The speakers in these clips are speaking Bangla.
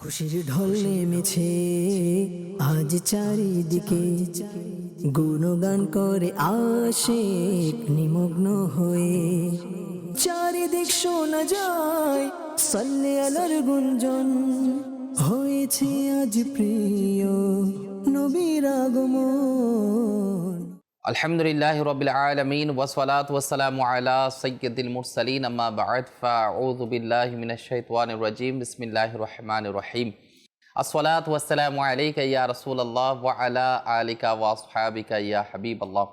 খুশির ঢল নেমেছে আজ চারিদিকে, গুণগান করে আশিক নিমগ্ন হয়ে। চারিদিক শোনা যায় সাল্লে আলার গুঞ্জন, হয়েছে আজ প্রিয় নবীর আগমন। আলহামদুলিল্লাহি রাব্বিল আলামিন ওয়াসসালাতু ওয়াসসালামু আলা সাইয়্যিদিল মুরসালিন আম্মা বা'দ ফাআউযু বিল্লাহি মিনাশ শাইতানির রাজীম বিসমিল্লাহির রহমানির রহিম। আসসালাতু ওয়াসসালামু আলাইকা ইয়া রাসূলুল্লাহ ওয়া আলা আলিকা ওয়া আসহাবিকা ইয়া হাবিবাল্লাহ।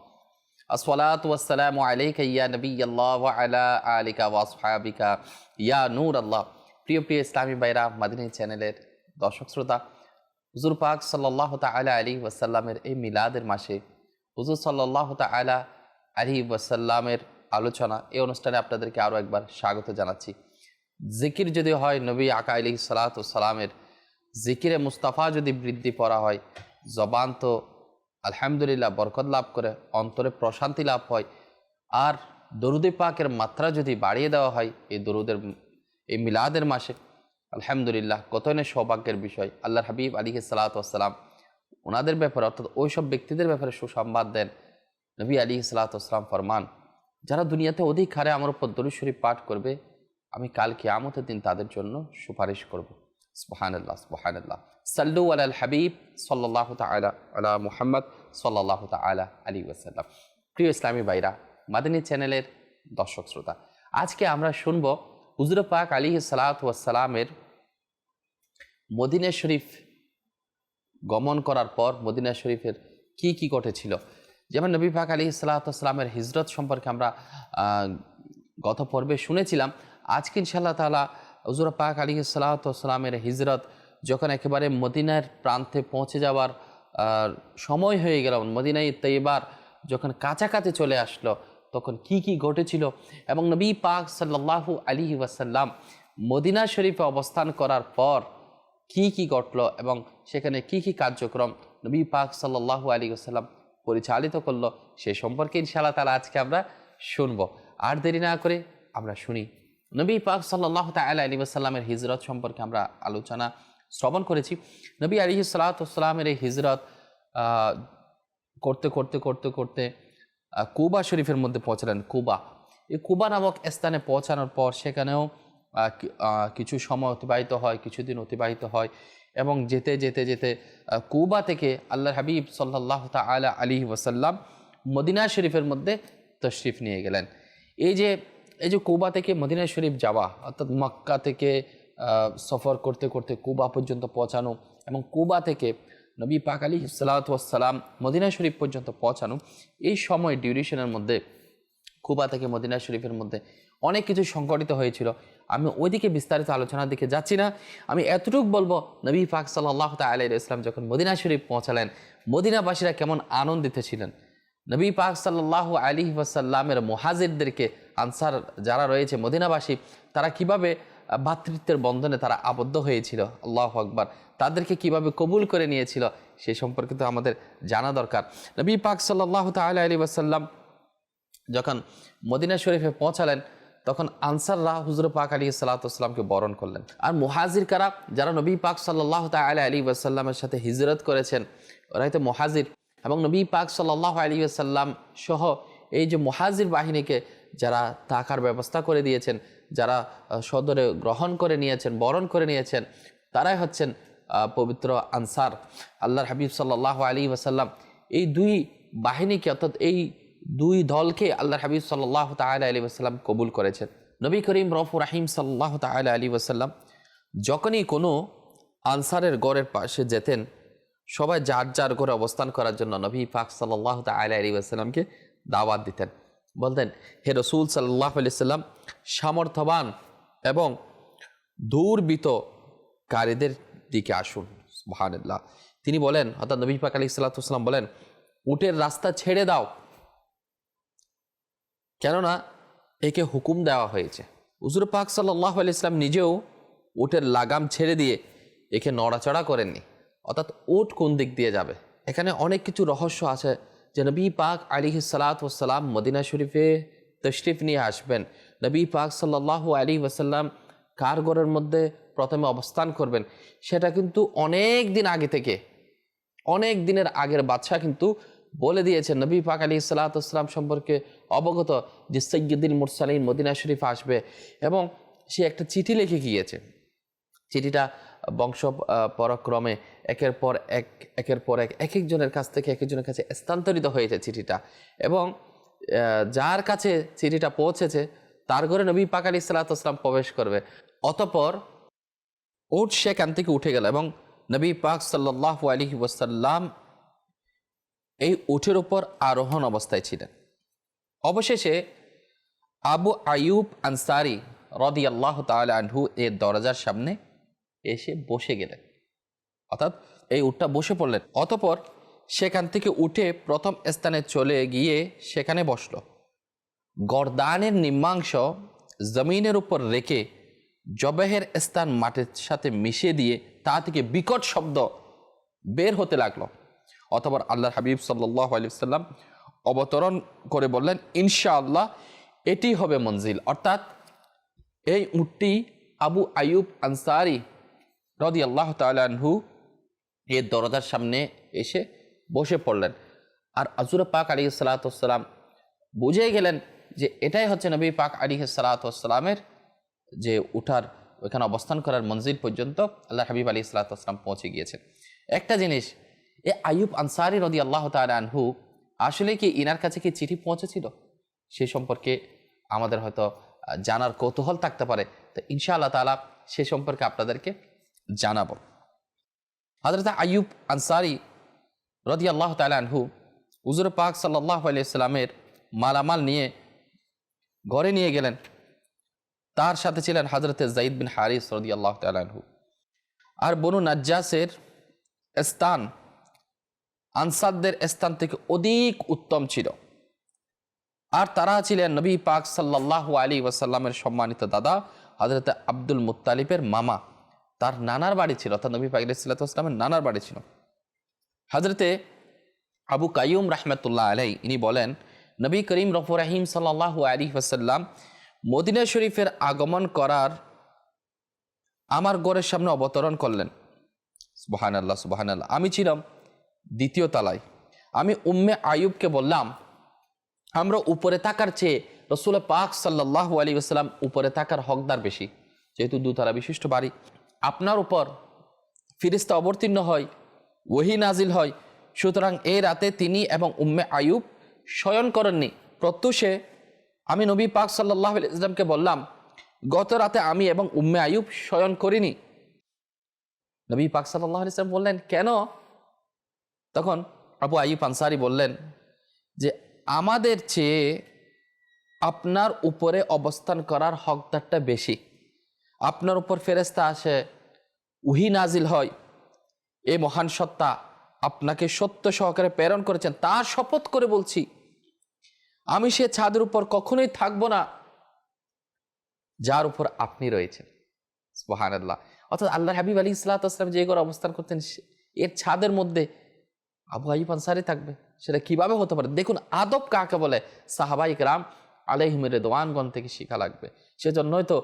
আসসালাতু ওয়াসসালামু আলাইকা ইয়া নবিয়াল্লাহ ওয়া আলা আলিকা ওয়া আসহাবিকা ইয়া নূরাল্লাহ। প্রিয় প্রিয় ইসলামী ভাইরা, মাদিনী চ্যানেলের দর্শক শ্রোতা, হুজুর পাক সাল্লাল্লাহু তাআলা আলাইহি ওয়াসাল্লামের এই মিলাদের মাসে হুজুর সাল্লাল্লাহু তাআলা আলাইহি ওয়াসাল্লামের আলোচনা এই অনুষ্ঠানে আপনাদেরকে আরও একবার স্বাগত জানাচ্ছি। জিকির যদি হয় নবী আকা আলাইহিস সালাতু ওয়াস সালামের জিকিরে মুস্তাফা যদি বৃদ্ধি করা হয়, জবান তো আলহামদুলিল্লাহ বরকত লাভ করে, অন্তরে প্রশান্তি লাভ হয়। আর দরুদে পাকের মাত্রা যদি বাড়িয়ে দেওয়া হয় এই মিলাদের মাসে, আলহামদুলিল্লাহ কতই না সৌভাগ্যের বিষয়। আল্লাহর হাবিব আলাইহিস সালাতু ওয়াস সালাম ওনাদের ব্যাপারে অর্থাৎ ওই সব ব্যক্তিদের ব্যাপারে সুসংবাদ দেন। নবী আলাইহিস সালাতু ওয়াস সালাম ফরমান, যারা দুনিয়াতে অধিক হারে আমার উপর দরুদ শরীফ পাঠ করবে, আমি কাল কিয়ামতের দিন তাদের জন্য সুপারিশ করব। সুবহানাল্লাহ সুবহানাল্লাহ। সাল্লু আলাল হাবিব সাল্লাল্লাহু তাআলা আলা মুহাম্মদ সাল্লাল্লাহু তাআলা আলাইহি ওয়াসাল্লাম। প্রিয় ইসলামী ভাইরা, মাদানী চ্যানেলের দর্শক শ্রোতা, আজকে আমরা শুনব হুজুর পাক আলাইহিস সালাতু ওয়াস সালামের মদিনা শরীফ গমন করার পর মদিনা শরীফের কি কি ঘটেছিল। যেমন নবী পাক আলাইহিস সালাতু ওয়াস সালামের হিজরত সম্পর্কে আমরা গত পর্বে শুনেছিলাম। আজকে ইনশাআল্লাহ তাআলা হুজুর পাক আলাইহিস সালাতু ওয়াস সালামের হিজরত যখন একেবারে মদিনার প্রান্তে পৌঁছে যাওয়ার সময় হয়ে গেল, মদিনায় তৈয়বার যখন কাছাকাছি চলে আসলো, তখন কি কি ঘটেছিল এবং নবী পাক সাল্লাল্লাহু আলাইহি ওয়াসাল্লাম মদিনা শরীফে অবস্থান করার পর কি কি ঘটলো এবং সেখানে কি কি কার্যক্রম নবী পাক সাল্লাল্লাহু আলাইহি ওয়াসাল্লাম পরিচালিত করলো, সে সম্পর্কে ইনশাআল্লাহ তাআলা আজকে আমরা শুনবো। আর দেরি না করে আমরা শুনি। নবী পাক সাল্লাল্লাহু তাআলা আলাইহি ওয়াসাল্লামের হিজরত সম্পর্কে আমরা আলোচনা শ্রবণ করেছি। নবী আলাইহিস সালাতু ওয়াস সালামের এই হিজরত করতে করতে করতে করতে কুবা শরীফের মধ্যে পৌঁছালেন। এই কুবা নামক স্থানে পৌঁছানোর পর সেখানেও কিছু সময় অতিবাহিত হয়, কিছুদিন অতিবাহিত হয় এবং যেতে যেতে যেতে কুবা থেকে আল্লাহর হাবিব সাল্লাল্লাহু তাআলা আলাইহি ওয়াসাল্লাম মদিনা শরীফের মধ্যে তশরিফ নিয়ে গেলেন। এই যে কুবা থেকে মদিনা শরীফ যাওয়া, অর্থাৎ মক্কা থেকে সফর করতে করতে কুবা পর্যন্ত পৌঁছানো এবং কুবা থেকে নবী পাক আলাইহিস সালাতু ওয়াস সালাম মদিনা শরীফ পর্যন্ত পৌঁছানো, এই সময় ডিউরেশনের মধ্যে কুবা থেকে মদিনা শরীফের মধ্যে অনেক কিছু সংঘটিত হয়েছিল। আমি ওইদিকে বিস্তারিত আলোচনার দিকে যাচ্ছি না। আমি এতটুকু বলবো, নবী পাক সাল্লাল্লাহু তাআলা আলাইহি ওয়াসাল্লাম যখন মদিনা শরীফ পৌঁছালেন, মদিনাবাসীরা কেমন আনন্দিত ছিলেন। নবী পাক সাল্লাল্লাহু আলাইহি ওয়াসাল্লামের মুহাজিরদেরকে, আনসার যারা রয়েছে মদিনাবাসী, তারা কিভাবে ভ্রাতৃত্বের বন্ধনে তারা আবদ্ধ হয়েছিল, আল্লাহু আকবার, তাদেরকে কিভাবে কবুল করে নিয়েছিল সে সম্পর্কে তো আমাদের জানা দরকার। নবী পাক সাল্লাল্লাহু তাআলা আলাইহি ওয়াসাল্লাম যখন মদিনা শরীফে পৌঁছালেন, তখন আনসাররা হুজুর পাক আলাইহিস সালাতু ওয়াস সালামকে বরণ করলেন। আর মুহাজির কারা, যারা নবী পাক সাল্লাল্লাহু তাআলা আলাইহি ওয়াসাল্লামের সাথে হিজরত করেছেন, ওরাই তো মুহাজির। এবং নবী পাক সাল্লাল্লাহু আলাইহি ওয়াসাল্লাম সহ এই যে মুহাজির বাহিনীকে যারা থাকার ব্যবস্থা করে দিয়েছেন, যারা সদরে গ্রহণ করে নিয়েছেন, বরণ করে নিয়েছেন, তারাই হচ্ছেন পবিত্র আনসার। আল্লাহর হাবিব সাল্লাল্লাহু আলাইহি ওয়াসাল্লাম এই দুই বাহিনীকে, অর্থাৎ এই দুই দলকে আল্লাহর হাবিব সাল্লাল্লাহু তাআলা আলাইহি ওয়াসাল্লাম কবুল করেছেন। নবী করিম রউফুর রহিম সাল্লাল্লাহু তাআলা আলাইহি ওয়াসাল্লাম যখনই কোনো আনসারের গড়ের পাশে যেতেন, সবাই যার যার ঘরে অবস্থান করার জন্য নবী পাক সাল্লাল্লাহু তাআলা আলাইহি ওয়াসাল্লামকে দাওয়াত দিতেন। বলতেন, হে রাসূল সাল্লাল্লাহু আলাইহি ওয়াসাল্লাম, সামর্থ্যবান এবং দুর্বৃত্তকারীদের দিকে আসুন। সুবহানাল্লাহ। তিনি বলেন, অর্থাৎ নবী পাক আলাইহিস সালাতু ওয়াস সালাম বলেন, উটের রাস্তা ছেড়ে দাও, কেননা একে হুকুম দেওয়া হয়েছে। হুজুর পাক সাল্লাল্লাহু আলাইহি ওয়াসাল্লাম নিজেও উটের লাগাম ছেড়ে দিয়ে একে নড়াচড়া করেননি, অর্থাৎ উট কোন দিক দিয়ে যাবে। এখানে অনেক কিছু রহস্য আছে যে নবী পাক আলাইহিস সালাতু ওয়াস সালাম মদিনা শরীফে তশরিফ নিয়ে আসবেন, নবী পাক সাল্লাল্লাহু আলাইহি ওয়াসাল্লাম কার ঘরের মধ্যে প্রথমে অবস্থান করবেন, সেটা কিন্তু অনেক দিন আগে থেকে, অনেক দিনের আগের বাদশাহ কিন্তু বলে দিয়েছেন। নবী পাক আলাইহিস সালাতু ওয়াস সালাম সম্পর্কে অবগত যে সাইয়্যিদুল মুরসালিন মদিনা শরীফ আসবে, এবং সে একটা চিঠি লিখে গিয়েছে। চিঠিটা বংশ পরক্রমে একের পর এক এক একজনের কাছ থেকে এক একজনের কাছে স্থানান্তরিত হয়েছে চিঠিটা, এবং যার কাছে চিঠিটা পৌঁছেছে তার ঘরে নবী পাক আলাইহিস সালাতু ওয়াস সালাম প্রবেশ করবে। অতঃপর উট সেখান থেকে উঠে গেল, এবং নবী পাক সাল্লাল্লাহু আলাইহি ওয়াসাল্লাম এই উটের উপর আরোহণ অবস্থায় ছিলেন। অবশেষে আবু আইয়ুব আনসারী রাদিয়াল্লাহু তাআলা আনহু এর দরজার সামনে এসে বসে গেলেন, অর্থাৎ এই উটটা বসে পড়লেন। অতঃপর সেখান থেকে উঠে প্রথম স্থানে চলে গিয়ে সেখানে বসল। গর্দানের নিম্নাংশ জমিনের উপর রেখে জবেহের স্থান মাটির সাথে মিশিয়ে দিয়ে তা থেকে বিকট শব্দ বের হতে লাগলো। অতঃপর আল্লাহর হাবিব সাল্লাল্লাহু আলাইহি ওয়াসাল্লাম অবতরণ করে বললেন, ইনশাআল্লাহ এটি হবে মঞ্জিল। অর্থাৎ এই উটটি আবু আইয়ুব আনসারী রাদিয়াল্লাহু তাআলা আনহু এর দরজার সামনে এসে বসে পড়লেন। আর হুজুর পাক আলাইহিস সালাতু ওয়াস সালাম বুঝে গেলেন যে এটাই হচ্ছে নবী পাক আলাইহিস সালাতু ওয়াস সালামের যে উঠার, ওইখানে অবস্থান করার মঞ্জিল পর্যন্ত আল্লাহ হাবিব আলাইহিস সালাতু ওয়াস সালাম পৌঁছে গিয়েছেন। একটা জিনিস, এ আইয়ুব আনসারী রাদিয়াল্লাহু তাআলা আনহু আসলে কি ইনার কাছে কি চিঠি পৌঁছেছিল, সে সম্পর্কে আমাদের হয়তো জানার কৌতূহল থাকতে পারে। তো ইনশাআল্লাহ তাআলা সে সম্পর্কে আপনাদেরকে জানাবো। হযরত আইয়ুব আনসারী রাদিয়াল্লাহু তাআলা আনহু হুজুর পাক সাল্লাল্লাহু আলাইহি ওয়াসাল্লামের মালামাল নিয়ে ঘরে নিয়ে গেলেন। তার সাথে ছিলেন হযরত যায়েদ বিন হারিস রাদিয়াল্লাহু তাআলা আনহু। আর বনু নাজ্জাসের স্থান আনসারদের স্থান থেকে অধিক উত্তম ছিল, আর তারা ছিলেন নবী পাক সাল্লাল্লাহু আলাইহি ওয়াসাল্লামের সম্মানিত দাদা হযরত আব্দুল মুত্তালিবের মামা। তার নানার বাড়ি ছিল, অর্থাৎ নবী পাক আলাইহিস সালাতু ওয়াস সালামের নানার বাড়ি ছিল। হযরতে আবু কাইয়ুম রাহমাতুল্লাহ আলাইহি ইনি বলেন, নবী করিম রফুর রহিম সাল্লাল্লাহু আলাইহি ওয়াসাল্লাম মদিনা শরীফের আগমন করার আমার ঘরের সামনে অবতরণ করলেন। সুবহানাল্লাহ সুবহানাল্লাহ। আমি ছিলাম দ্বিতীয় তলায়। আমি উম্মে আইয়ুবকে বললাম, আমরা উপরে থাকার চেয়ে রাসূল পাক সাল্লাল্লাহু আলাইহি ওয়াসাল্লাম উপরে থাকার হকদার বেশি, যেহেতু দুতলা বিশিষ্ট বাড়ি। আপনার উপর ফেরেশতা অবতীর্ণ হয়, ওহী নাজিল হয়, সুতরাং এই রাতে তিনি এবং উম্মে আইয়ুব শয়ন করেননি। প্রত্যুষে আমি নবী পাক সাল্লাল্লাহু আলাইহি ওয়াসাল্লামকে বললাম, গত রাতে আমি এবং উম্মে আইয়ুব শয়ন করিনি। নবী পাক সাল্লাল্লাহু আলাইহি ওয়াসাল্লাম বললেন, কেন? তখন আবু আইয়ুব আনসারী বললেন যে আমাদের চেয়ে আপনার উপরে অবস্থান করার হকদারটা বেশি। আপনার উপর ফেরেশতা আসে, ওহী নাজিল হয়, এই মহান সত্তা আপনাকে সত্য সহকারে প্রেরণ করেছেন, তার শপথ করে বলছি আমি সে ছাদের উপর কখনোই থাকবো না যার উপর আপনি রয়েছেন। সুবহানাল্লাহ। অর্থাৎ আল্লাহর হাবিব আলাইহিস সালাতু ওয়াস সালাম যে ঘরে অবস্থান করতেন এর ছাদের মধ্যে আবু আইয়ুব আনসারী থাকবে, সেটা কিভাবে হতে পারে? দেখুন আদব কাকে বলে, সাহাবায়ে কেরাম আলাইহিম রিদওয়ানগণ থেকে শিখা লাগবে। সেজন্যই তো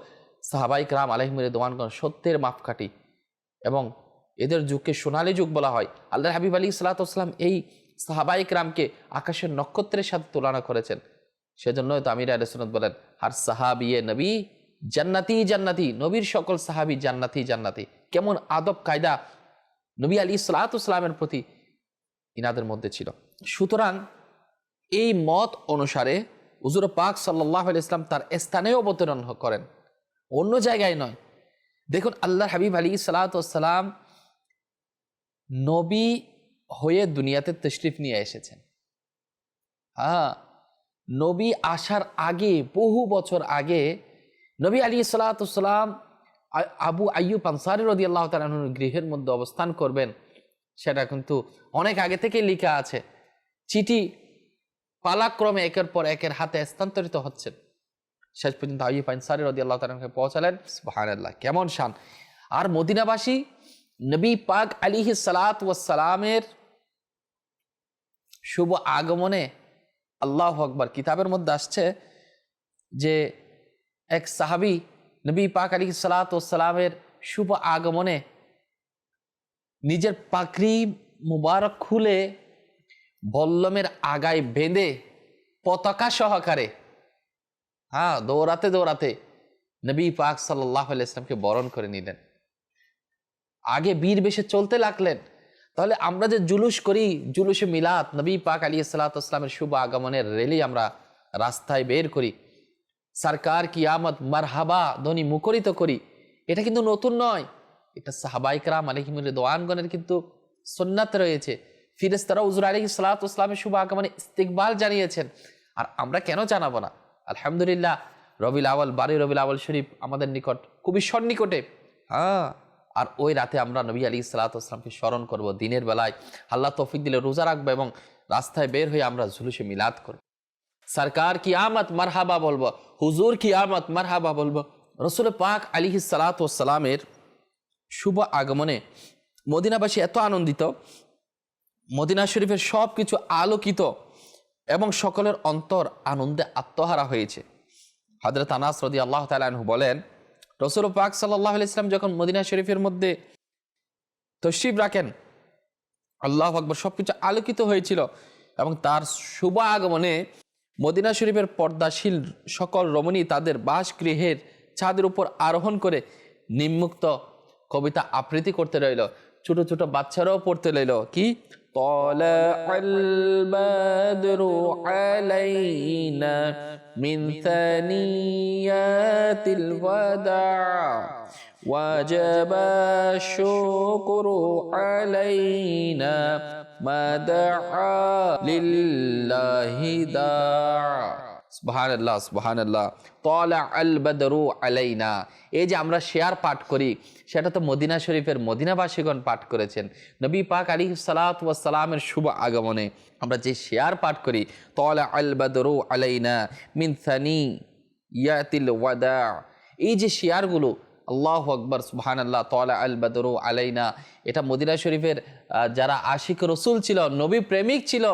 সাহাবায়ে কেরাম আলাইহিম রিদওয়ানগণ সত্যের মাপকাঠি, এবং এদের যুগকে সোনালী যুগ বলা হয়। আল্লাহর হাবিব আলাইহিস সালাতু ওয়াস সালাম এই সাহাবায়ে কেরামকে আকাশের নক্ষত্রের সাথে তুলনা করেছেন। সেজন্যই তো আমির আহলে সুন্নাত বলেন, হার সাহাবিয়ে নবী জান্নাতি জান্নাতি, নবীর সকল সাহাবী জান্নাতি জান্নাতি। কেমন আদব কায়দা নবী আলাইহিস সালাতু ওয়াস সালামের প্রতি ইনাদের মধ্যে ছিল। সুতরাং এই মত অনুসারে হুজুর পাক সাল্লাল্লাহু আলাইহি ওয়াসাল্লাম তার স্থানে অবতরণ করেন, অন্য জায়গায় নয়। দেখুন আল্লাহর হাবিব আলাইহিস সালাতু ওয়াস সালাম নবী হয়ে দুনিয়াতে তশরিফ নিয়ে এসেছেন। হ্যাঁ, নবী আসার আগে, বহু বছর আগে নবী আলাইহিস সালাতু ওয়াস সালাম আবু আইয়ুব আনসারী রাদিয়াল্লাহু তাআলা আনহুর গৃহের মধ্যে অবস্থান করবেন, সেটা কিন্তু অনেক আগে থেকে লেখা আছে। চিঠি পালাক্রমে একের পর একের হাতে স্থানান্তরিত হচ্ছেন, শেষ পর্যন্ত আইয়ুব আনসারী রাদিয়াল্লাহু তাআলা আনহু পৌঁছালেন। সুবহানাল্লাহ, কেমন শান! আর মদিনাবাসী নবী পাক আলাইহিস সালাতু ওয়াস সালামের শুভ আগমনে আল্লাহু আকবার। কিতাবের মধ্যে আসছে যে এক সাহাবী নবী পাক আলাইহিস সালাতু ওয়াস সালামের শুভ আগমনে নিজের পাকড়ি মুবারক খুলে বল্লমের আগায় বেঁধে পতাকা সহকারে দৌড়াতে দৌড়াতে নবী পাক সাল্লাল্লাহু আলাইহি ওয়াসাল্লামকে বরণ করে নিলেন। আগে বীর বেশে চলতে লাগলেন। তাহলে আমরা যে জুলুস করি, জুলুসে মিলাদ, নবী পাক আলাইহিস সালাতু ওয়াস সালামের শুভ আগমনের রেলি আমরা রাস্তায় বের করি, সরকার কি আমদ মারহাবা ধ্বনি মুখরিত করি, এটা কিন্তু নতুন নয়। এটা সাহাবায়ে কেরাম আলাইহিম রিদওয়ানগণের কিন্তু সুন্নাত রয়েছে। ফেরেশতারা হুজুর আলাইহিস সালাতু ওয়াস সালামের শুভ আগমনে ইস্তিকবাল জানিয়েছেন, আর আমরা কেন জানাবো না? আলহামদুলিল্লাহ, রবিউল আউয়াল, 12 রবিউল আউয়াল শরীফ আমাদের নিকট খুবই সন্নিকটে। আর ওই রাতে আমরা নবী আলাইহিস সালাতু ওয়াস সালামকে স্মরণ করব। দিনের বেলায় আল্লাহ তৌফিক দিলে রোজা রাখবো এবং রাস্তায় বের হয়ে আমরা জুলুসে মিলাদ করব। সরকার কি আমত মারহাবা বলবো, হুজুর কি আমত মারহাবা বলবো। রাসূল পাক আলাইহিস সালাতু ওয়াস সালামের শুভ আগমনে মদিনাবাসী এত আনন্দিত, মদিনা শরীফের সব কিছু আলোকিত এবং সকলের অন্তর আনন্দে আত্মহারা হয়েছে। হযরত আনাস রাদিয়াল্লাহু তাআলা আনহু বলেন, রাসূল পাক সাল্লাল্লাহু আলাইহি ওয়াসাল্লাম যখন মদিনা শরীফের মধ্যে তশরিফ রাখেন, আল্লাহু আকবার, সবকিছু আলোকিত হয়েছিল এবং তার শুভ আগমনে মদিনা শরীফের পর্দাশীল সকল রমণী তাদের বাসগৃহের ছাদের উপর আরোহণ করে নিম্মুক্ত কবিতা আবৃত্তি করতে রইল। ছোট ছোট বাচ্চারাও পড়তে রইল কি, طلع البدر علينا من ثنيات الوداع وجب الشكر علينا ما دعا لله داع। সুবহানাল্লাহ, সুবহানাল্লাহ। طلع البدر علينا, এই যে আমরা শেয়ার পাঠ করি, সেটা তো মদিনা শরীফের মদিনাবাসীগণ পাঠ করেছেন। নবী পাক আলাইহিস সালাতু ওয়াস সালামের শুভ আগমনে আমরা যে শেয়ার পাঠ করি, طلع البدر علينا من ثنيات الوداع, এই যে শেয়ারগুলো, আল্লাহু আকবার, সুবহানাল্লাহ। طلع البدر علينا, এটা মদিনা শরীফের যারা আশিক রাসূল ছিল, নবী প্রেমিক ছিল,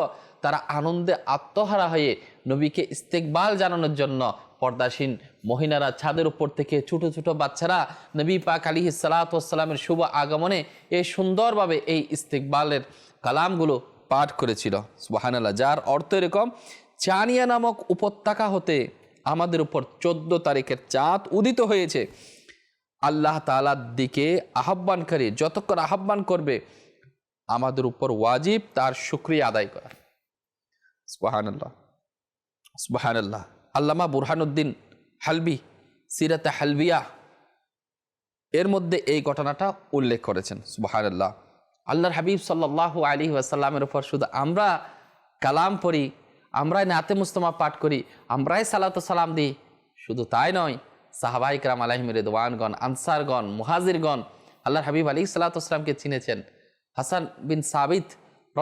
তারা আনন্দে আত্মহারা হয়ে নবীকে ইস্তেকবাল জানানোর জন্য পর্দাসীন মহিলারা ছাদের উপর থেকে ছোট ছোট বাচ্চারা নবী পাক আলাইহিস সালাতু ওয়াস সালামের শুভ আগমনে এই সুন্দরভাবে এই ইস্তেকবালের কালামগুলো পাঠ করেছিল। সুবহানাল্লাহ। যার অর্থ এরকম, চানিয়া নামক উপত্যকা হতে আমাদের উপর 14 তারিখের চাঁদ উদিত হয়েছে। আল্লাহ তাআলার দিকে আহ্বানকারী যতক্ষণ আহ্বান করবে, আমাদের উপর ওয়াজিব তার শুকরিয়া আদায় করা। সুবহানাল্লাহ, সুবহানাল্লাহ। আল্লামা বুরহানুদ্দিন হালবি সিরাতে হালবিয়া এর মধ্যে এই ঘটনাটা উল্লেখ করেছেন। সুবহানাল্লাহ। আল্লাহর হাবিব সাল্লাল্লাহু আলাইহি ওয়াসাল্লামের উপর শুধু আমরা কালাম পড়ি, আমরাই নাতে মুস্তফা পাঠ করি, আমরাই সালাতু সালাম দিই, শুধু তাই নয়, সাহাবায়ে কেরাম আলাইহিম রিদওয়ানগণ, আনসারগণ, মুহাজিরগণ আল্লাহর হাবিব আলাইহিস সালাতু ওয়াসসালামকে চিনেছেন। হাসান বিন সাবিত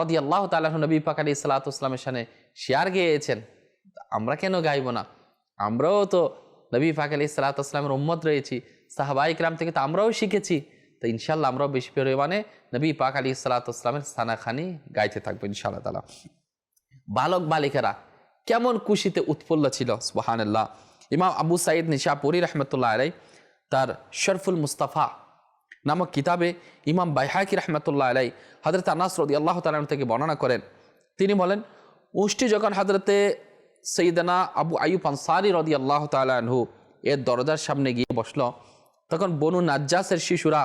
রাদিয়াল্লাহু তাআলা আনহু নবী পাক আলাইহিস সালাতু ওয়াসসালামের শানে শিয়ার গেয়েছেন। আমরা কেন গাইব না? আমরাও তো নবী পাক আলাইহিস সালাতু ওয়াসসালামের উম্মত রয়েছি, সাহাবায়ে কেরাম থেকে তো আমরাও শিখেছি। তো ইনশাআল্লাহ আমরাও বেশি পরিমাণে নবী পাক আলাইহিস সালাতু ওয়াসসালামের সানাখানি গাইতে থাকবো ইনশাআল্লাহ তাআলা। বালক বালিকারা কেমন খুশিতে উৎফুল্ল ছিল। সুবহানাল্লাহ। ইমাম আবু সাঈদ নিশাপুরী রাহমাতুল্লাহ আলাইহি তার শরফুল মুস্তাফা নামক কিতাবে ইমাম বাইহাকি রাহমাতুল্লাহ আলাইহি হযরত আনাস রাদিয়াল্লাহু তাআলা থেকে বর্ণনা করেন। তিনি বলেন, উষ্টটি যখন হযরতে সাইয়েদনা আবু আইয়ুব আনসারী রাদিয়াল্লাহু তাআলা আনহু এর দরজার সামনে গিয়ে বসলো, তখন বনু নাজ্জাসের শিশুরা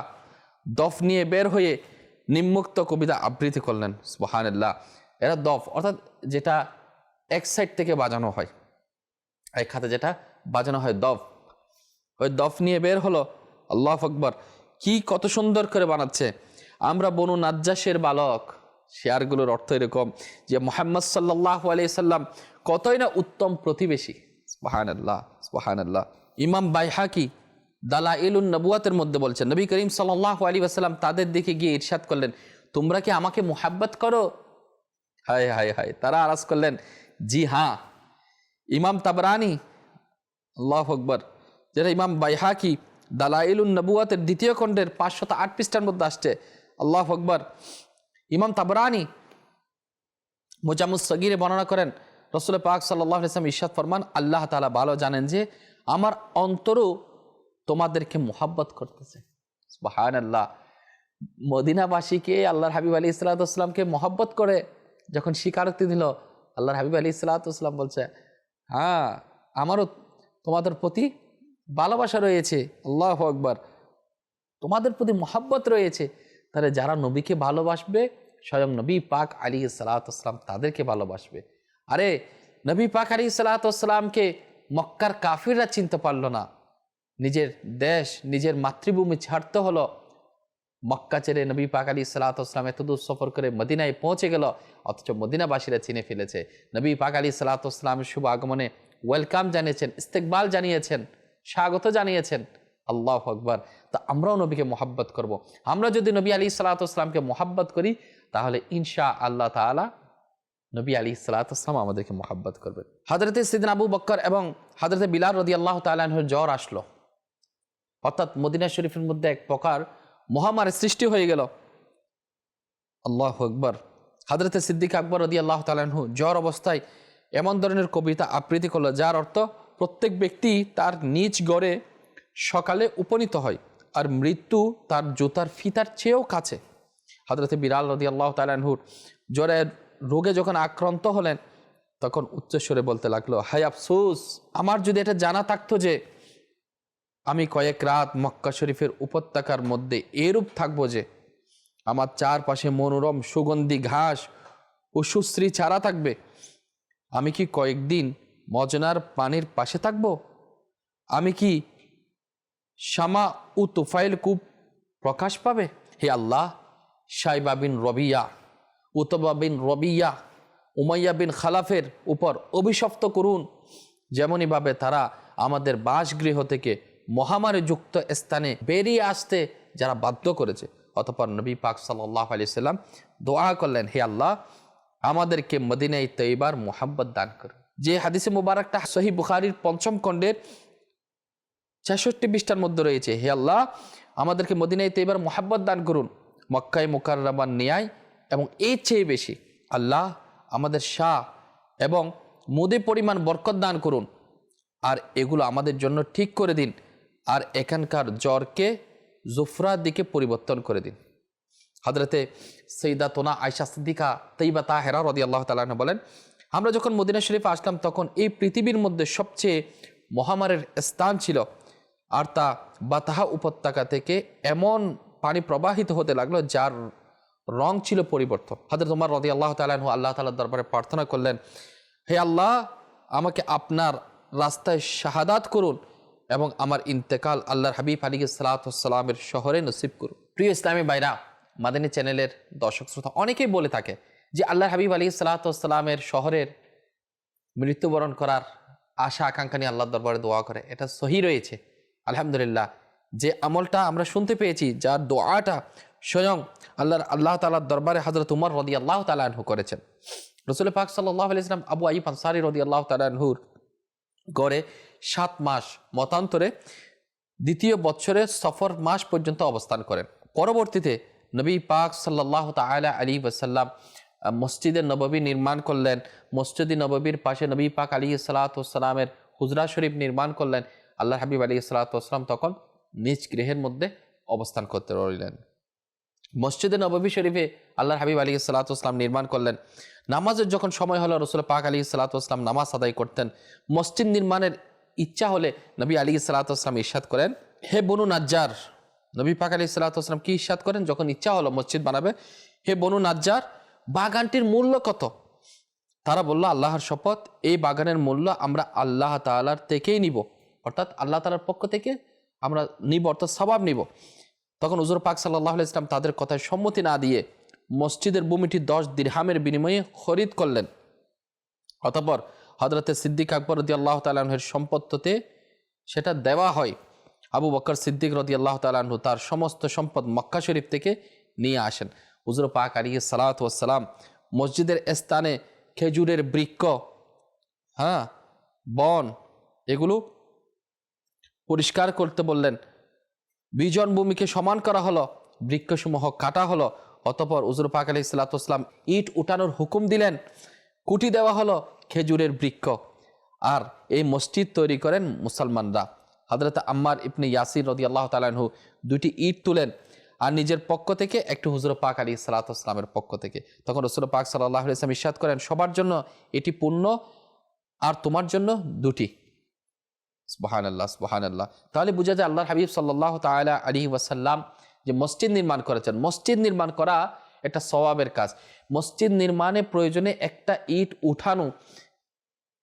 দফ নিয়ে বের হয়ে নিম্মুক্ত কবিতা আবৃত্তি করলেন। সুবহানাল্লাহ। এরা দফ অর্থাৎ যেটা এক সাইড থেকে বাজানো হয়, এক হাতে যেটা বাজানো হয় দফ, ওই দফ নিয়ে বের হলো। আল্লাহু আকবার, কি কত সুন্দর করে বানাচ্ছে। আমরা বনু নাজ্জাসের বালক। শেয়ারগুলোর অর্থ এরকম যে মুহাম্মদ সাল্লাল্লাহু আলাইহি সাল্লাম কতই না উত্তম প্রতিবেশী। সুবহানাল্লাহ, সুবহানাল্লাহ। ইমাম বাইহাকি দালাইলুন নবুয়াতের মধ্যে বলছেন, নবী করিম সাল্লাল্লাহু আলাইহি ওয়াসাল্লাম তাদের দিকে গিয়ে ইরশাদ করলেন, তোমরা কি আমাকে মুহাব্বত করো? হায় হায় হায়, তারা আরাজ করলেন, জি হ্যাঁ। ইমাম তাবরানি, আল্লাহু আকবার, যেটা ইমাম বাইহাকি দালাইলুন নবুয়াতের দ্বিতীয় খণ্ডের 508 পৃষ্ঠার মধ্যে আসছে। আল্লাহু আকবার। ইমাম তাবরানি মুজামুস সগীরে বর্ণনা করেন, রাসূল পাক সাল্লাল্লাহু আলাইহি ওয়াসাল্লাম ইরশাদ ফরমান, আল্লাহ তাআলা ভালো জানেন যে আমার অন্তরও তোমাদেরকে মুহাব্বত করতেছে। সুবহানাল্লাহ। মদিনাবাসীকে আল্লাহর হাবিব আলী ইসলাতামকে মহব্বত করে যখন স্বীকারোক্তি দিল, আল্লাহর হাবিব আলী ইসলাতাম বলছে, হ্যাঁ আমারও তোমাদের প্রতি ভালোবাসা রয়েছে, আল্লাহু আকবার, তোমাদের প্রতি মহব্বত রয়েছে। তাহলে যারা নবীকে ভালোবাসবে, স্বয়ং নবী পাক আলী সালাতাম তাদেরকে ভালোবাসবে। আরে নবী পাক আলী সালাতামকে মক্কার কাফিররা চিনতে পারল না, নিজের দেশ নিজের মাতৃভূমি ছাড়তে হলো, মক্কা ছেড়ে নবী পাক আলী সালাতাম এতদূর সফর করে মদিনায় পৌঁছে গেল, অথচ মদিনাবাসীরা চিনে ফেলেছে। নবী পাক আলী সালাতামের শুভ আগমনে ওয়েলকাম জানিয়েছেন, ইস্তেকবাল জানিয়েছেন, স্বাগত জানিয়েছেন। আল্লাহু আকবার। তো আমরাও নবীকে মহব্বত করব। আমরা যদি নবী আলী সালাতামকে মহব্বত করি, তাহলে ইনশা আল্লাহ তাআলা নবী আলী সালাতাম আমাদেরকে মহব্বত করবে। হযরতে সিদনা আবু বকর এবং হযরতে বিলাল রাদিয়াল্লাহু তাআলা আনহুর জ্বর আসলো, অর্থাৎ মদিনা শরীফের মধ্যে এক প্রকার মহামারীর সৃষ্টি হয়ে গেল। আল্লাহু আকবার। হযরতে সিদ্দিক আকবর রাদিয়াল্লাহু তাআলা আনহু জ্বর অবস্থায় এমন ধরনের কবিতা আবৃত্তি করলো, যার অর্থ প্রত্যেক ব্যক্তি তার নিজ গড়ে সকালে উপনীত হয়, আর মৃত্যু তার জুতার ফিতার চেয়েও কাছে। হযরতে বিলাল রাদিয়াল্লাহু তাআলা আনহুর জ্বরের রোগে যখন আক্রান্ত হলেন, তখন উচ্চস্বরে বলতে লাগলো, হায় আফসোস, আমার যদি এটা জানা থাকতো যে আমি কয়েক রাত মক্কা শরীফের উপত্যকার মধ্যে এরূপ থাকবো যে আমার চারপাশে মনোরম সুগন্ধি ঘাস ও সুশ্রী চারা থাকবে, আমি কি কয়েকদিন মজনার পানির পাশে থাকব? আমি কি শামা ও তুফাইল কূপ প্রকাশ পাবে? হে আল্লাহ, শাইবা বিন রবিয়া, উতবা বিন রবিয়া, উমাইয়া বিন খালাফের উপর অভিশপ্ত করুন, যেমনইভাবে তারা আমাদের বাসগৃহ থেকে মহামারী যুক্ত স্থানে বেরিয়ে আসতে যারা বাধ্য করেছে। অতঃপর নবী পাক সাল্লাল্লাহু আলাইহি সাল্লাম দোয়া করলেন, হে আল্লাহ, আমাদেরকে মদিনায়ে তৈয়বার মুহাব্বত দান করুন। যে হাদিসে মুবারকটা সহিহ বুখারীর ৫ম খণ্ডের ৬৬ পৃষ্ঠার মধ্যে রয়েছে, হে আল্লাহ, আমাদেরকে মদিনায়ে তৈয়বার মুহাব্বত দান করুন, মক্কায়ে মুকাররমার ন্যায় এবং এর চেয়ে বেশি। আল্লাহ, আমাদের শাহ এবং মুদে পরিমাণ বরকত দান করুন, আর এগুলো আমাদের জন্য ঠিক করে দিন, আর এখানকার জ্বরকে জুফরার দিকে পরিবর্তন করে দিন। হযরতে সাইয়্যিদাতুনা আয়েশা সিদ্দিকা তৈয়বা তাহেরা রাদিয়াল্লাহু তাআলা আনহা বলেন, আমরা যখন মদিনা শরীফে আসলাম, তখন এই পৃথিবীর মধ্যে সবচেয়ে মহামারীর স্থান ছিল, আর তা বাতাহা উপত্যকা থেকে এমন পানি প্রবাহিত হতে লাগলো যার রং ছিল পরিবর্তন। হযরত ওমর রাদিয়াল্লাহু তাআলা আনহু আল্লাহ তাআলার দরবারে প্রার্থনা করলেন, হে আল্লাহ, আমাকে আপনার রাস্তায় শাহাদাত করুন এবং আমার ইন্তেকাল আল্লাহর হাবিব আলাইহিস সালাতু ওয়াস সালামের শহরে নসিব করুন। প্রিয় ইসলামী ভাইরা, মাদানী চ্যানেলের দর্শক শ্রোতা অনেকেই বলে থাকে যে আল্লাহর হাবিব আলাইহিস সালাতু ওয়াস সালামের শহরের মৃত্যুবরণ করার আশা আকাঙ্ক্ষা নিয়ে আল্লাহর দরবারে দোয়া করে। এটা সহি রয়েছে। আলহামদুলিল্লাহ, যে আমলটা আমরা শুনতে পেয়েছি, যার দোয়াটা স্বয়ং আল্লাহ তাআলার দরবারে হযরত উমর রাদিয়াল্লাহু তাআলা আনহু করেছেন। রাসূল পাক সাল্লাল্লাহু আলাইহি ওয়াসাল্লাম আবু আইয়ুব আনসারী রাদিয়াল্লাহু তাআলা আনহুর গড়ে ৭ মাস মতান্তরে ২য় বছরের সফর মাস পর্যন্ত অবস্থান করেন। পরবর্তীতে নবী পাক সাল্লাল্লাহু তাআলা আলাইহি ওয়াসাল্লাম মসজিদে নববী নির্মাণ করলেন। মসজিদে নববীর পাশে নবী পাক আলাইহিস সালাতু ওয়াস সালামের হুজরা শরীফ নির্মাণ করলেন। আল্লাহর হাবিব আলাইহিস সালাতু ওয়াস সালাম তখন নিজ গৃহের মধ্যে অবস্থান করতে রইলেন। মসজিদে নববী শরীফে আল্লাহর হাবিব আলাইহিস সালাতু ওয়াস সালাম নির্মাণ করলেন। নামাজের যখন সময় হলো, রাসূল পাক আলাইহিস সালাতু ওয়াস সালাম নামাজ আদায় করতেন। মসজিদ নির্মাণের ইচ্ছা হলে নবী আলাইহিস সালাতু ওয়াস সালাম ইরশাদ করেন, হে বনু নাজ্জার, নবী পাক আলাইহিস সালাতু ওয়াস সালাম কি ইরশাদ করেন যখন ইচ্ছা হলো মসজিদ বানাবে, হে বনু নাজ্জার, বাগানটির মূল্য কত? তারা বলল, আল্লাহর শপথ, এই বাগানের মূল্য আমরা আল্লাহ তাআলার থেকেই নিব, অর্থাৎ আল্লাহ তাআলার পক্ষ থেকে আমরা নিব, অর্থাৎ সওয়াব নিব। তখন হুজুর পাক সাল্লাল্লাহু আলাইহি ওয়াসাল্লাম তাদের কথায় সম্মতি না দিয়ে মসজিদের ভূমিটি 10 দিরহামের বিনিময়ে খরিদ করলেন। অতঃপর হযরতে সিদ্দিক আকবর রাদিয়াল্লাহু তাআলা আনহুর সম্পত্তিতে সেটা দেওয়া হয়। আবু বকর সিদ্দিক রাদিয়াল্লাহু তাআলা আনহু তার সমস্ত সম্পদ মক্কা শরীফ থেকে নিয়ে আসেন। হুজুর পাক আলাইহিস সালাতু ওয়াস সালাম মসজিদের স্থানে খেজুরের বৃক্ষ, বন, এগুলো পরিষ্কার করতে বললেন। বিজন ভূমিকে সমান করা হলো, বৃক্ষসমূহ কাটা হলো। অতঃপর হুজুর পাক আলাইহিস সালাতু ওয়াস সালাম ইট উঠানোর হুকুম দিলেন। কুটি দেওয়া হলো খেজুরের বৃক্ষ। আর এই মসজিদ তৈরি করেন মুসলমানরা। হযরত আম্মার ইবনে ইয়াসির রাদিয়াল্লাহু তাআলা আনহু দুটি ইট তুলেন, আর নিজের পক্ষ থেকে একটু হুজুর পাক আলাইহিস সালাতু ওয়াস সালামের পক্ষ থেকে। তখন রাসূল পাক সাল্লাল্লাহু আলাইহি ওয়াসাল্লাম ইরশাদ করেন, সবার জন্য এটি পূর্ণ আর তোমার জন্য দুটি। সুবহানাল্লাহ, সুবহানাল্লাহ। তাহলে বোঝা যায় আল্লাহর হাবিব সাল্লাল্লাহু তাআলা আলাইহি ওয়াসাল্লাম যে মসজিদ নির্মাণ করেছেন, মসজিদ নির্মাণ করা একটা সওয়াবের কাজ। মসজিদ নির্মাণে প্রয়োজনে একটা ইট উঠানো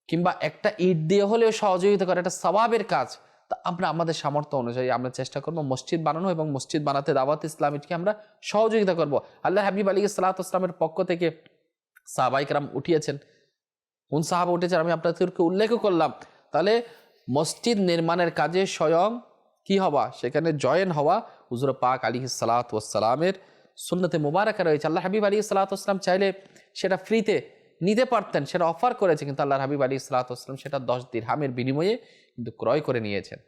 কিংবা একটা ইট দিয়ে হলেও সহযোগিতা করা একটা সওয়াবের কাজ। তা আমরা আমাদের সামর্থ্য অনুযায়ী আমরা চেষ্টা করব মসজিদ বানানো এবং মসজিদ বানাতে দাওয়াত ইসলামীকে আমরা সহযোগিতা করব। আল্লাহ হাবিব আলাইহিস সালাতু ওয়াস সালামের পক্ষ থেকে সাহাবায়ে কেরাম উঠিয়েছেন। কোন সাহাবা উঠেছেন আমি আপনাদেরকে উল্লেখ করলাম। তাহলে মসজিদ নির্মাণের কাজে স্বয়ং কি হওয়া, সেখানে জয়েন হওয়া হুজুর পাক আলাইহিস সালাতু ওয়াস সালামের সুন্নতে মুবারাকা রয়েছে। আল্লাহ হাবিব আলাইহিস সালাতু ওয়াস সালাম চাইলে সেটা ফ্রিতে নিতে পারতেন, সেটা অফার করেছে, কিন্তু আল্লাহর হাবিব আলাইহিস সালাতু ওয়াস সালাম সেটা 10 দিরহামের বিনিময়ে কিন্তু ক্রয় করে নিয়েছেন।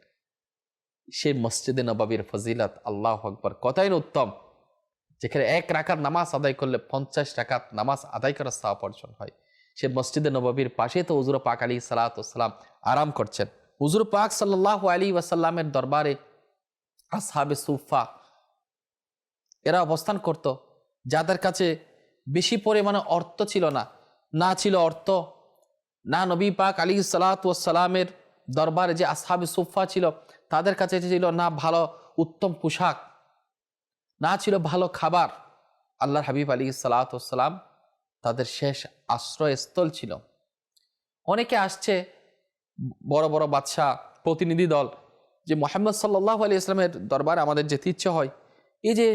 সেই মসজিদে নববীর ফজিলত আল্লাহু আকবার, কতই না উত্তম, যেখানে 1 রাকাত নামাজ আদায় করলে 50 রাকাত নামাজ আদায় করার সওয়াব অর্জন হয়। সে মসজিদে নববীর পাশে তো হুজুর পাক আলাইহিস সালাতু ওয়াস সালাম আরাম করছেন। হুজুর পাক সাল্লাল্লাহু আলাইহি ওয়াসাল্লামের দরবারে আসহাবে সুফা এরা অবস্থান করত, যাদের কাছে বেশি পরিমাণে অর্থ ছিল না, না ছিল অর্থ, না নবী পাক আলাইহিস সালাতু ওয়াস সালামের দরবারে যে আসহাবে সুফা ছিল তাদের কাছে ছিল না ভালো উত্তম পোশাক, না ছিল ভালো খাবার। আল্লাহর হাবিব আলাইহিস সালাতু ওয়াস সালাম তাদের শেষ আশ্রয়স্থল ছিল। অনেকে আসছে বড় বড় বাদশাহ প্রতিনিধি দল যে মুহাম্মদ সাল্লাল্লাহু আলাইহি ওয়াসাল্লামের দরবারে আমাদের যেতে ইচ্ছে হয়, এই যে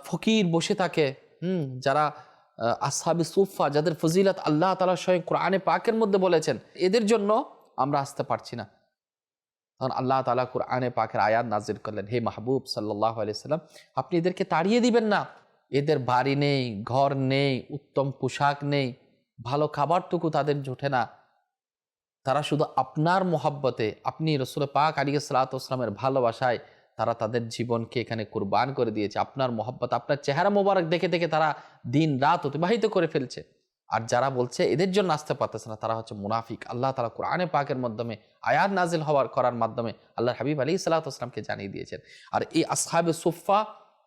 ফকির বসে থাকে, যারা আসহাবে সুফা, যাদের ফজিলত আল্লাহ তাআলা স্বয়ং কোরআনে পাকের মধ্যে বলেছেন, এদের জন্য আমরা আসতে পারছি না। তখন আল্লাহ তাআলা কোরআনে পাকের আয়াত নাজিল করলেন, হে মাহবুব সাল্লাল্লাহু আলাইহি ওয়াসাল্লাম, আপনি এদেরকে তাড়িয়ে দিবেন না। এদের বাড়ি নেই, ঘর নেই, উত্তম পোশাক নেই, ভালো খাবারটুকু তাদের জোটে না। তারা শুধু আপনার মোহাব্বতে, আপনি রাসূল পাক আলাইহিস সালাতু ওয়াস সালামের ভালোবাসায় তারা তাদের জীবনকে এখানে কুরবান করে দিয়েছে। আপনার মোহাব্বত, আপনার চেহারা মোবারক দেখে দেখে তারা দিন রাত অতিবাহিত করে ফেলছে। আর যারা বলছে এদের জন্য আসতে পারতেছে না, তারা হচ্ছে মুনাফিক। আল্লাহ তাআলা কোরআনে পাকের মাধ্যমে আয়াত নাজিল করার মাধ্যমে আল্লাহর হাবিব আলাইহিস সালাতু ওয়াস সালামকে জানিয়ে দিয়েছেন। আর এই আসহাবে সুফা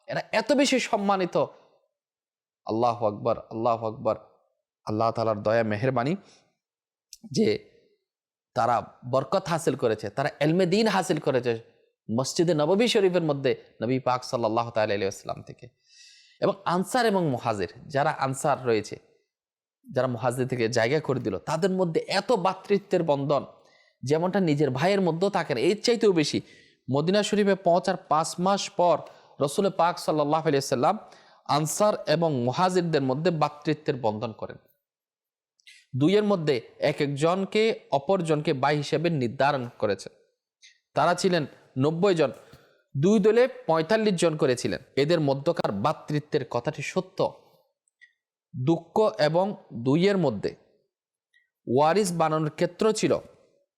এরা এত বেশি সম্মানিত, আল্লাহু আকবার, আল্লাহু আকবার। আল্লাহ তাআলার দয়া মেহেরবানি যে তারা বরকত হাসিল করেছে, তারা ইলমে দ্বীন হাসিল করেছে মসজিদে নববী শরীফের মধ্যে নবী পাক সাল্লাল্লাহু তাআলা আলাইহি ওয়াসাল্লাম থেকে। এবং আনসার এবং মুহাজির, যারা আনসার রয়েছে, যারা মুহাজির থেকে জায়গা করে দিল, তাদের মধ্যে এত ভ্রাতৃত্বের বন্ধন যেমনটা নিজের ভাইয়ের মধ্যেও থাকে না, এর চাইতেও বেশি। মদিনা শরীফে পৌঁছার 5 মাস পর রাসূল পাক সাল্লাল্লাহু আলাইহি ওয়াসাল্লাম আনসার এবং মুহাজিরদের মধ্যে ভ্রাতৃত্বের বন্ধন করেন। দুইয়ের মধ্যে এক একজনকে অপরজনকে ভাই হিসেবে নির্ধারণ করেছেন। তারা ছিলেন 90 জন, দুই দলে 45 জন করেছিলেন। এদের মধ্যকার ভ্রাতৃত্বের কথাটি সত্য। দুঃখ এবং দুইয়ের মধ্যে ওয়ারিস বানানোর ক্ষেত্র ছিল।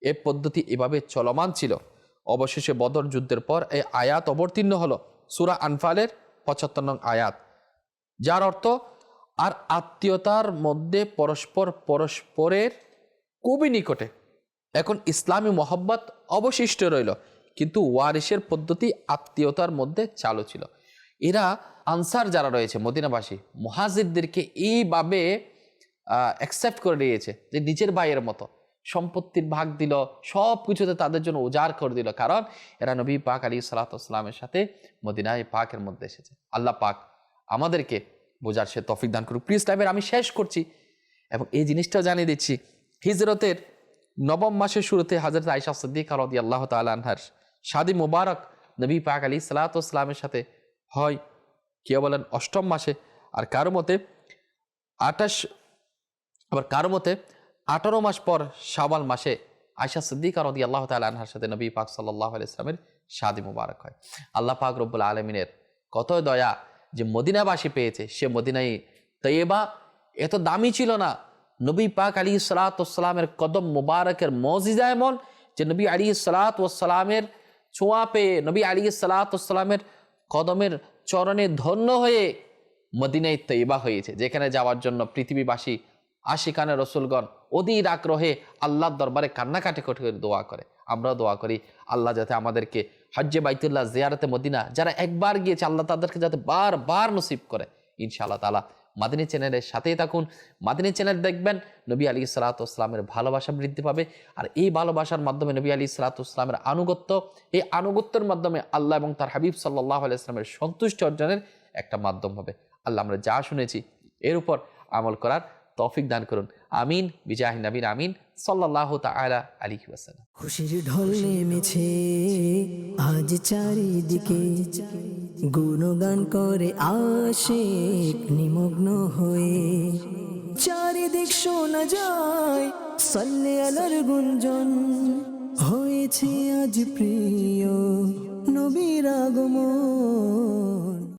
এ পদ্ধতি এভাবে চলমান ছিল। অবশেষে বদর যুদ্ধের পর এই আয়াত অবতীর্ণ হলো, সূরা আনফালের 75 নং আয়াত, যার অর্থ আর আত্মীয়তার মধ্যে পরস্পর পরস্পরের খুবই নিকটে। এখন ইসলামী মহব্বত অবশিষ্ট রইল, কিন্তু ওয়ারিসের পদ্ধতি আত্মীয়তার মধ্যে চালু ছিল। এরা আনসার যারা রয়েছে মদিনাবাসী, মুহাজিরদেরকে এইভাবে অ্যাকসেপ্ট করে নিয়েছে যে নিজের ভাইয়ের মতো। সম্পত্তির ভাগ দিল, সব কিছুতে তাদের জন্য উজাড় করে দিল, কারণ এরা নবী পাক আলাইহিস সালাতু ওয়াস সালামের সাথে মদিনায় পাকের মধ্যে এসেছে। আল্লাহ পাক আমাদেরকে বোঝার সে তৌফিক দান করুক। প্লিজ টাইমের আমি শেষ করছি এবং এই জিনিসটাও জানিয়ে দিচ্ছি, হিজরতের 9ম মাসের শুরুতে হযরত আয়েশা সিদ্দিকা রাদিয়াল্লাহু তাআলা আনহার শাদী মুবারক নবী পাক আলাইহিস সালাতু ওয়াস সালামের সাথে হয়। কেউ বলেন 8ম মাসে, আর কারো মতে 28, আবার কারো মতে 18 মাস পর শাওয়াল মাসে আয়েশা সিদ্দিকা রাদিয়াল্লাহু তাআলা আনহার সাথে নবী পাক সাল্লাল্লাহু আলাইহি ওয়াসাল্লামের শাদী মুবারক হয়। আল্লাহ পাক রব্বুল আলামিনের কত দয়া যে মদিনাবাসী পেয়েছে। সে মদিনাই তৈয়বা এত দামি ছিল না। নবী পাক আলাইহিস সালাতু ওয়াস সালামের কদম মুবারকের মুজিজা এমন যে নবী আলাইহিস সালাতু ওয়াস সালামের ছোঁয়া পেয়ে, নবী আলাইহিস সালাতু ওয়াস সালামের কদমের চরণে ধন্য হয়ে মদিনায় তৈয়বা হয়েছে, যেখানে যাওয়ার জন্য পৃথিবীবাসী আশিকানে রসুলগণ অধীর আগ্রহে আল্লাহর দরবারে কান্নাকাটি করে দোয়া করে। আমরাও দোয়া করি আল্লাহ যাতে আমাদেরকে হজ্জে বাইতুল্লাহ জিয়ারতে মদিনা যারা একবার গিয়েছে আল্লাহ তাদেরকে যাতে বারবার নসিব করে ইনশাআল্লাহ তাআলা। মাদিনী চ্যানেলের সাথেই থাকুন। মাদিনী চ্যানেল দেখবেন, নবী আলাইহিস সালামের ভালোবাসা বৃদ্ধি পাবে। আর এই ভালোবাসার মাধ্যমে নবী আলাইহিস সালামের আনুগত্য, এই আনুগত্যের মাধ্যমে আল্লাহ এবং তার হাবিব সাল্লাল্লাহু আলাইহি ওয়াসাল্লামের সন্তুষ্টি অর্জনের একটা মাধ্যম হবে। আল্লাহ আমরা যা শুনেছি এর উপর আমল করার তৌফিক দান করুন। আমিন বিজাহি নবীন আমিন সাল্লাল্লাহু তাআলা আলাইহি ওয়াসাল্লাম। খুশির ঢল নেমেছে আজ চারিদিকে, গুণগান করে আশিক নিমগ্ন হয়ে। চারিদিক শোনা যায় সাল্লে আলার গুঞ্জন, হয়েছে আজ প্রিয় নবীর আগমন।